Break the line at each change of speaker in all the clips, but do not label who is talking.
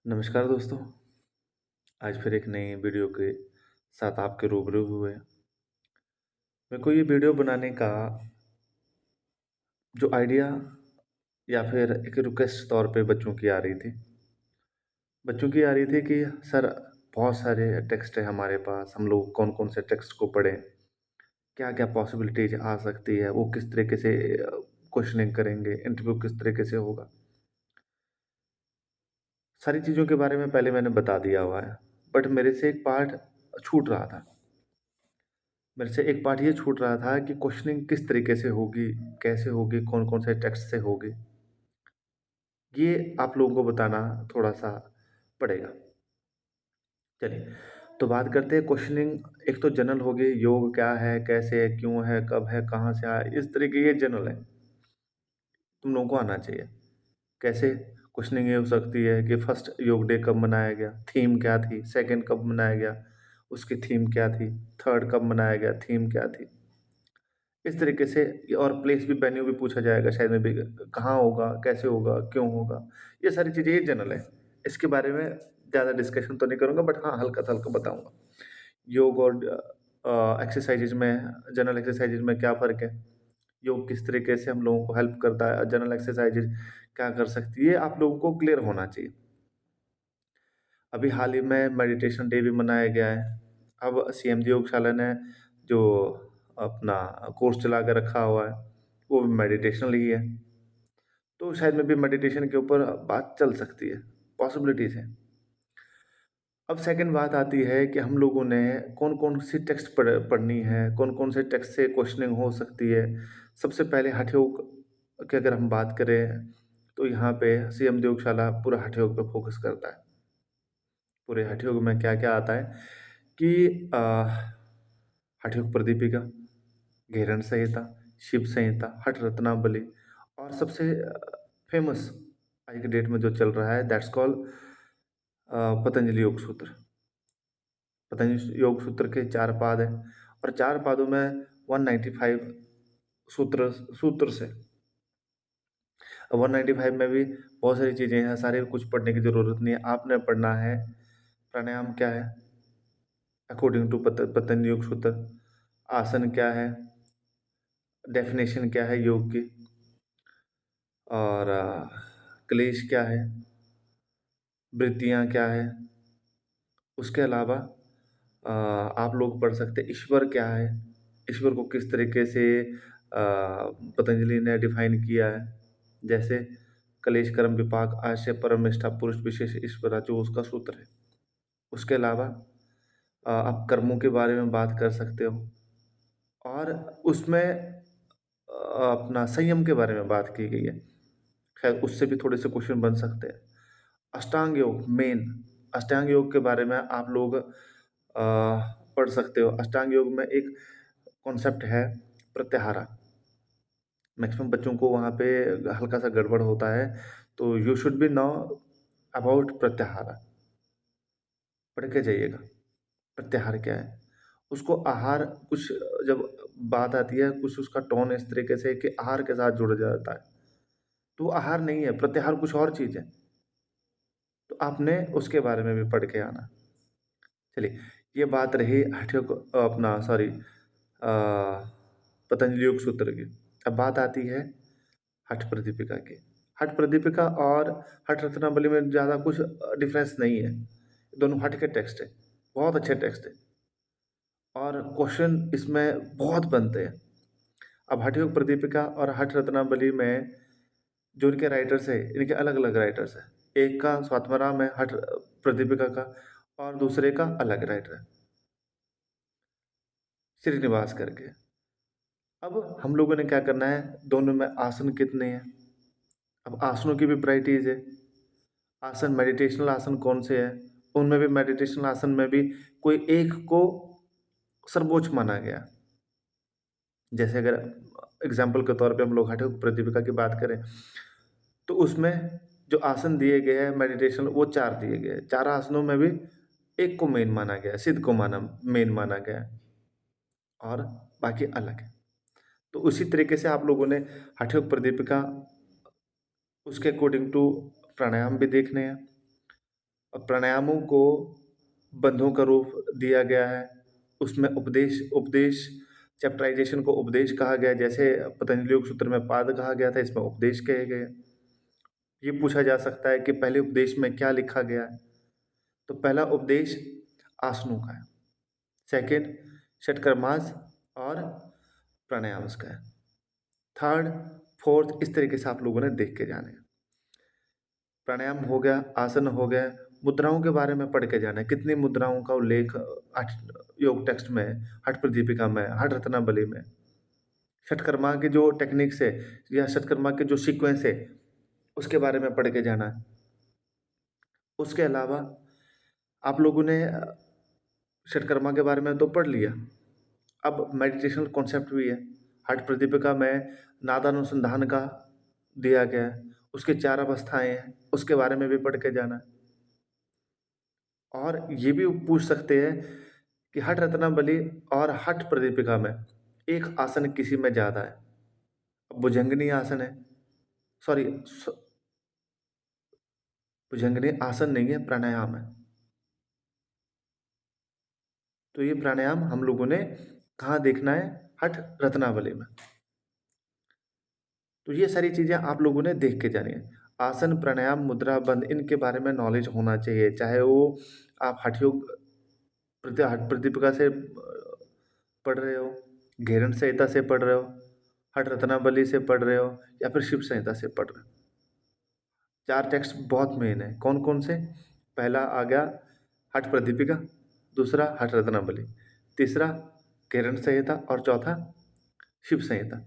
नमस्कार दोस्तों। आज फिर एक नई वीडियो के साथ आपके रूबरू हुए। मेरे को ये वीडियो बनाने का जो आइडिया या फिर एक रिक्वेस्ट तौर पे बच्चों की आ रही थी। बच्चों की आ रही थी कि सर, बहुत सारे टेक्स्ट है हमारे पास, हम लोग कौन-कौन से टेक्स्ट को पढ़ें? क्या-क्या पॉसिबिलिटीज़ आ सकती है? वो किस तरीके से क्वेश्चनिंग करेंगे? इंटरव्यू किस तरीके से होगा? सारी चीज़ों के बारे में पहले मैंने बता दिया हुआ है, बट मेरे से एक पार्ट छूट रहा था। मेरे से एक पार्ट ये छूट रहा था कि क्वेश्चनिंग किस तरीके से होगी, कैसे होगी, कौन-कौन से टेक्स्ट से होगी। ये आप लोगों को बताना थोड़ा-सा पड़ेगा। चलिए, तो बात करते हैं क्वेश्चनिंग। एक तो जनरल हो गई, योग क्या है, कैसे है, क्यों है, कब है, कहाँ से आया, इस तरीके ये जनरल है। तुम लोगों को आना चाहिए। कैसे क्वेश्चनिंग ये हो सकती है कि फर्स्ट योग डे कब मनाया गया, थीम क्या थी, सेकंड कब मनाया गया, उसकी थीम क्या थी, थर्ड कब मनाया गया, थीम क्या थी। इस तरीके से और प्लेस भी, वेन्यू भी पूछा जाएगा शायद में भी, कहाँ होगा, कैसे होगा, क्यों होगा। ये सारी चीज़ें ये जनरल है। इसके बारे में ज़्यादा डिस्कशन तो नहीं करूँगा, बट हाँ, हल्का सा हल्का बताऊँगा। योग और एक्सरसाइज़ेज़ में, जनरल एक्सरसाइज़ेज़ में क्या फ़र्क है? योग किस तरीके से हम लोगों को हेल्प करता है? जनरल एक्सरसाइज़ेज़ क्या कर सकती है? आप लोगों को क्लियर होना चाहिए। अभी हाल ही में मेडिटेशन डे भी मनाया गया है। अब सीएमजी योगशाला ने जो अपना कोर्स चला के रखा हुआ है, वो भी मेडिटेशनल ही है। तो शायद में भी मेडिटेशन के ऊपर बात चल सकती है, पॉसिबिलिटीज़ हैं। अब सेकंड बात आती है कि हम लोगों ने कौन-कौन सी टेक्स्ट पढ़नी है, कौन-कौन से टेक्स्ट से क्वेश्चनिंग हो सकती है। सबसे पहले हठ योग की अगर हम बात करें, तो यहाँ पे सीएमजी योगशाला पूरा हठ योग पे फ़ोकस करता है। पूरे हठ योग में क्या-क्या आता है कि हठ योग प्रदीपिका, घेरन संहिता, शिव संहिता, हठ रत्नावली और सबसे फेमस आज के डेट में जो चल रहा है, दैट्स कॉल्ड पतंजलि योग सूत्र। पतंजलि योग सूत्र के 4 पाद हैं और 4 पादों में 195 सूत्र सूत्र से। अब 195 में भी बहुत सारी चीज़ें हैं, सारे कुछ पढ़ने की ज़रूरत नहीं है। आपने पढ़ना है प्राणायाम क्या है अकॉर्डिंग टू पतंजलि योग सूत्र, आसन क्या है, डेफिनेशन क्या है योग की, और क्लेश क्या है, वृत्तियाँ क्या है। उसके अलावा आप लोग पढ़ सकते हैं ईश्वर क्या है, ईश्वर को किस तरीके से पतंजलि ने डिफाइन किया है। जैसे कलेश कर्म विपाक आशय परम निष्ठा पुरुष विशेष ईश्वरा, जो उसका सूत्र है। उसके अलावा आप कर्मों के बारे में बात कर सकते हो और उसमें अपना संयम के बारे में बात की गई है। शायद उससे भी थोड़े से क्वेश्चन बन सकते हैं। अष्टांग योग मेन, अष्टांग योग के बारे में आप लोग पढ़ सकते हो। अष्टांग योग में एक कॉन्सेप्ट है प्रत्याहारा। मैक्सिमम बच्चों को वहाँ पे हल्का सा गड़बड़ होता है, तो you should be know about pratyahara. पढ़ के जाइएगा, प्रत्याहार क्या है। उसको आहार कुछ, जब बात आती है कुछ उसका टोन इस तरीके से कि आहार के साथ जुड़ जाता है, तो वो आहार नहीं है, प्रत्याहार कुछ और चीज़ है। तो आपने उसके बारे में भी पढ़ के आना। चलिए, ये बात रही हठ योग अपना सॉरी पतंजलि योग सूत्र की। अब बात आती है हठ प्रदीपिका की। हठ प्रदीपिका और हठ रत्नावली में ज़्यादा कुछ डिफरेंस नहीं है। दोनों हठ के टेक्स्ट है, बहुत अच्छे टेक्स्ट है और क्वेश्चन इसमें बहुत बनते हैं। अब हठ योग प्रदीपिका और हठ रत्नावली में जो इनके राइटर्स है, इनके अलग-अलग राइटर्स हैं। एक का स्वात्माराम है हठ प्रदीपिका का और दूसरे का अलग राइटर है, श्रीनिवास करके। अब हम लोगों ने क्या करना है, दोनों में आसन कितने हैं। अब आसनों की भी वैराइटीज़ है। आसन मेडिटेशनल आसन कौन से हैं, उनमें भी मेडिटेशनल आसन में भी कोई एक को सर्वोच्च माना गया। जैसे अगर एग्ज़ाम्पल के तौर पे हम लोग हठ योग प्रदीपिका की बात करें, तो उसमें जो आसन दिए गए हैं मेडिटेशन, वो 4 दिए गए हैं। 4 आसनों में भी एक को मेन माना गया है, सिद्ध को मेन माना गया है और बाकी अलग है। तो उसी तरीके से आप लोगों ने हठ योग प्रदीपिका, उसके अकॉर्डिंग टू प्राणायाम भी देखने हैं और प्राणायामों को बंधों का रूप दिया गया है। उसमें उपदेश उपदेश चैप्टराइज़ेशन को उपदेश कहा गया है, जैसे पतंजलि योग सूत्र में पाद कहा गया था, इसमें उपदेश कहे गए हैं। ये पूछा जा सकता है कि पहले उपदेश में क्या लिखा गया है? तो पहला उपदेश आसनों का है, सेकंड षटकर्मास और प्राणायाम्स का है, थर्ड, फोर्थ, इस तरीके से आप लोगों ने देख के जाना है। प्राणायाम हो गया, आसन हो गया, मुद्राओं के बारे में पढ़ के जाना है। कितनी मुद्राओं का उल्लेख हठ योग टेक्स्ट में है, हठ प्रदीपिका में, हठ रत्नावली में। षटकर्मा के जो टेक्निक्स है या षटकर्मा के जो सीक्वेंस है, उसके बारे में पढ़ के जाना है। उसके अलावा आप लोगों ने षटकर्मा के बारे में तो पढ़ लिया, अब मेडिटेशनल कॉन्सेप्ट भी है। हठ प्रदीपिका में नादानुसंधान का दिया गया है, उसके 4 अवस्थाएँ हैं, उसके बारे में भी पढ़ के जाना है। और ये भी पूछ सकते हैं कि हठ रत्नावली और हठ प्रदीपिका में एक आसन किसी में ज़्यादा है। भुजंगिनी आसन है, सॉरी भुजंगिनी आसन नहीं है, प्राणायाम है। तो ये प्राणायाम हम लोगों ने कहाँ देखना है? हठ रत्नावली में। तो ये सारी चीज़ें आप लोगों ने देख के जानी है। आसन, प्राणायाम, मुद्रा, बंध, इनके बारे में नॉलेज होना चाहिए। चाहे वो आप हठ योग हठ प्रदीपिका से पढ़ रहे हो, घेरन संहिता से पढ़ रहे हो, हठ रत्नावली से पढ़ रहे हो, या फिर शिव संहिता से पढ़ रहे हो। 4 टेक्स्ट बहुत मेन है। कौन कौन से? पहला आ गया हठ प्रदीपिका, दूसरा हठ रत्नावली, तीसरा घेरन संहिता और चौथा शिव संहिता।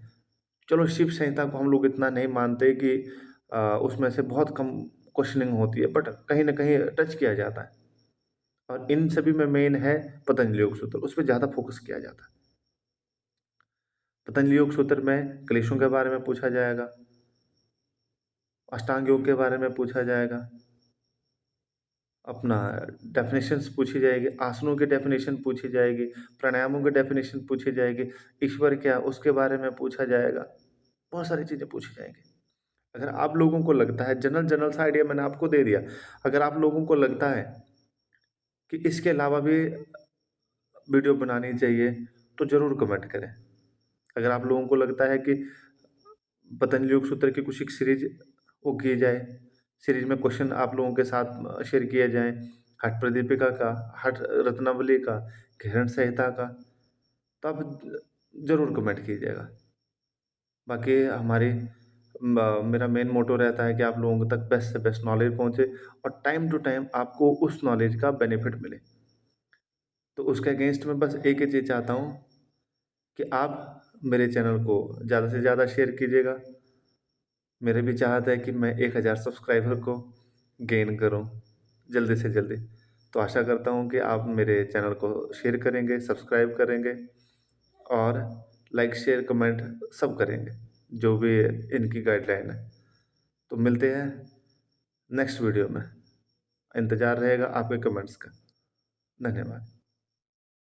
चलो शिव संहिता को हम लोग इतना नहीं मानते कि उसमें से बहुत कम क्वेश्चनिंग होती है, बट कहीं न कहीं टच किया जाता है। और इन सभी में मेन है पतंजलि योग सूत्र, उस पे ज़्यादा फोकस किया जाता है। पतंजलि योग सूत्र में क्लेशों के बारे में पूछा जाएगा, अष्टांग योग के बारे में पूछा जाएगा, अपना डेफिनेशंस पूछी जाएगी, आसनों की डेफिनेशन पूछी जाएगी, प्राणायामों की डेफिनेशन पूछी जाएगी, ईश्वर क्या उसके बारे में पूछा जाएगा, बहुत सारी चीज़ें पूछी जाएंगी। अगर आप लोगों को लगता है, जनरल जनरल सा आइडिया मैंने आपको दे दिया, अगर आप लोगों को लगता है कि इसके अलावा भी वीडियो बनानी चाहिए तो ज़रूर कमेंट करें। अगर आप लोगों को लगता है कि पतंजलि योग सूत्र की कुछ एक सीरीज वो की जाए, सीरीज में क्वेश्चन आप लोगों के साथ शेयर किए जाएँ, हठ प्रदीपिका का, हठ रत्नावली का, घेरन संहिता का, तो आप ज़रूर कमेंट कीजिएगा। बाकी मेरा मेन मोटो रहता है कि आप लोगों तक बेस्ट से बेस्ट नॉलेज पहुँचे और टाइम टू टाइम आपको उस नॉलेज का बेनिफिट मिले। तो उसके अगेंस्ट में बस एक ही चीज़ चाहता हूँ कि आप मेरे चैनल को ज़्यादा से ज़्यादा शेयर कीजिएगा। मेरी भी चाहत है कि मैं 1000 सब्सक्राइबर को गेन करूँ जल्दी से जल्दी। तो आशा करता हूँ कि आप मेरे चैनल को शेयर करेंगे, सब्सक्राइब करेंगे और लाइक, शेयर, कमेंट सब करेंगे, जो भी इनकी गाइडलाइन है। तो मिलते हैं नेक्स्ट वीडियो में। इंतज़ार रहेगा आपके कमेंट्स का। धन्यवाद।